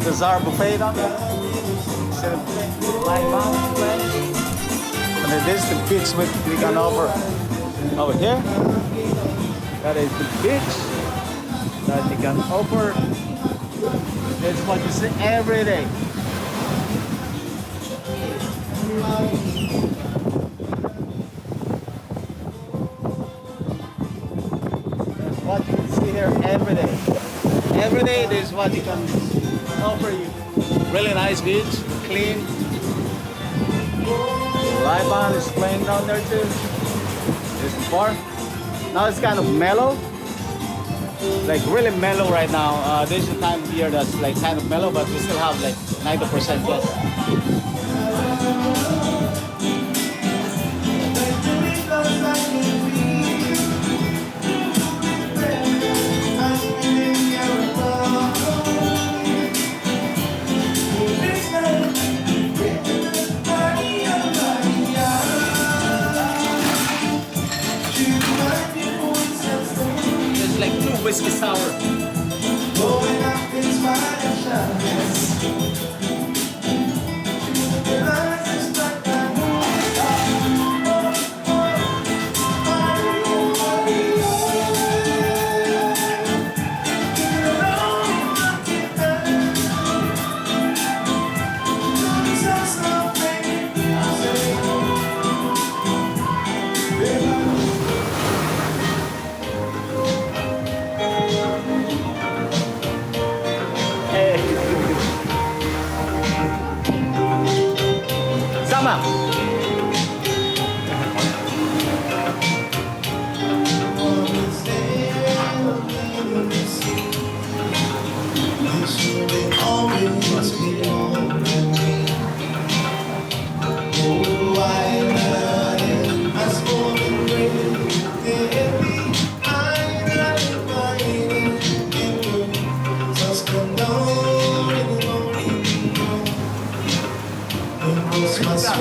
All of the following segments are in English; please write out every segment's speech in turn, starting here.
dessert buffet down there. Instead of lying down, and then this is the beach we can offer over here. That is the beach that you can offer. It's what you see every day. That's what you can see here every day. Every day this is what you can offer you. Really nice beach, clean. Live band is playing down there too. This is the bar. Now it's kind of mellow. Like really mellow right now. This is the time of year that's like kind of mellow, but we still have like 90% plus. Whiskey sour.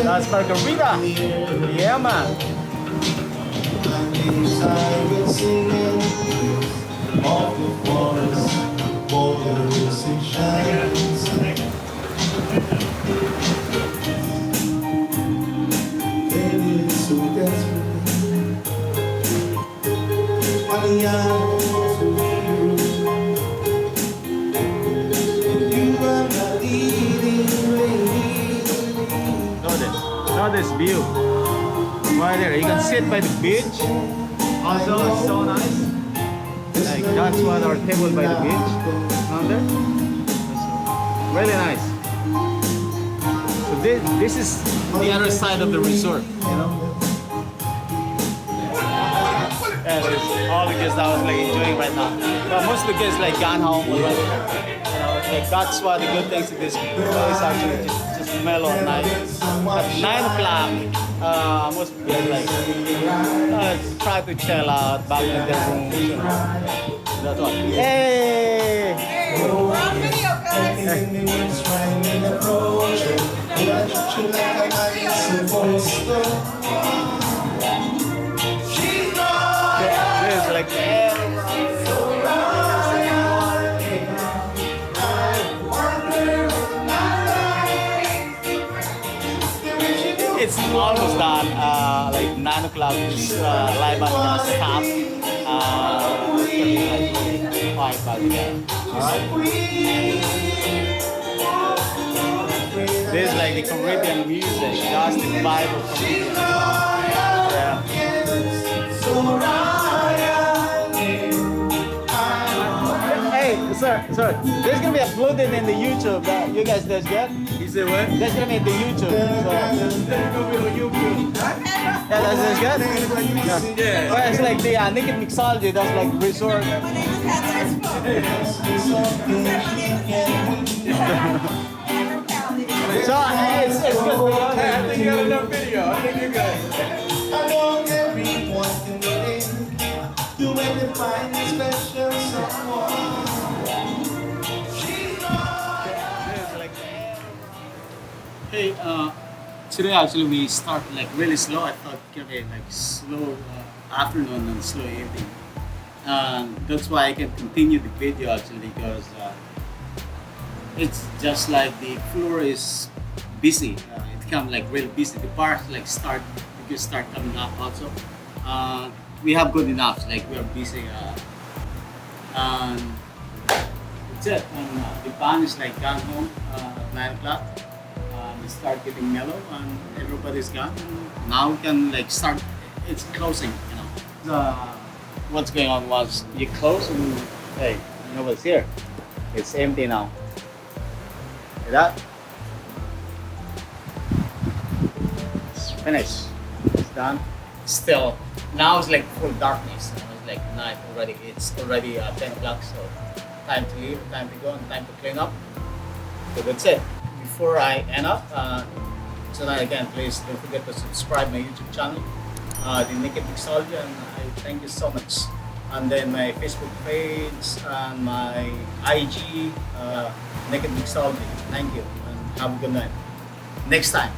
That's margarita. Yeah, man. This view right there, you can sit by the beach. Also, it's so nice. Like that's what our table by the beach down there. Really nice. So this is the other side of the resort, you know. And it's all the guests that I was like enjoying right now. But most of the guests like gone home already. You know, like that's one of the good things of this place actually. Just mellow at night. At 9 o'clock, most people like try to chill out back in their rooms. You know. That's what. Hey! We're on video, guys. This is like it's almost done. Like 9 o'clock, this live band gonna stop. It's gonna be like quiet by the end. Alright? This is like the Caribbean music. That's the vibe of Caribbean. Yeah. Hey, sir, this is gonna be uploaded in the YouTube. You guys just get? You say what? That's gonna be in the YouTube. So. Yeah, that's good. Yeah. Well, it's like the naked mixology. That's like resort. So it's good. I think you got enough video. I think you're good. Hey, today actually we start like really slow. I thought it could be like slow afternoon and slow evening. And that's why I can continue the video actually because it's just like the floor is busy. It become like real busy. The bars like start, you can start coming up also. We have good enough, like we are busy. And that's it. And the band is like gone home 9 o'clock. We start getting mellow and everybody's gone. And now we can like start. It's closing, you know. What's going on was you close and hey, nobody's here. It's empty now. See that? It's finished. It's done. Still, now it's like full darkness. You know, it's like night already. It's already 10 o'clock, so time to leave, time to go, and time to clean up. So that's it. Before I end up, tonight again, please don't forget to subscribe my YouTube channel, the Naked Mixology, and I thank you so much. And then my Facebook page and my IG, Naked Mixology. Thank you, and have a good night. Next time.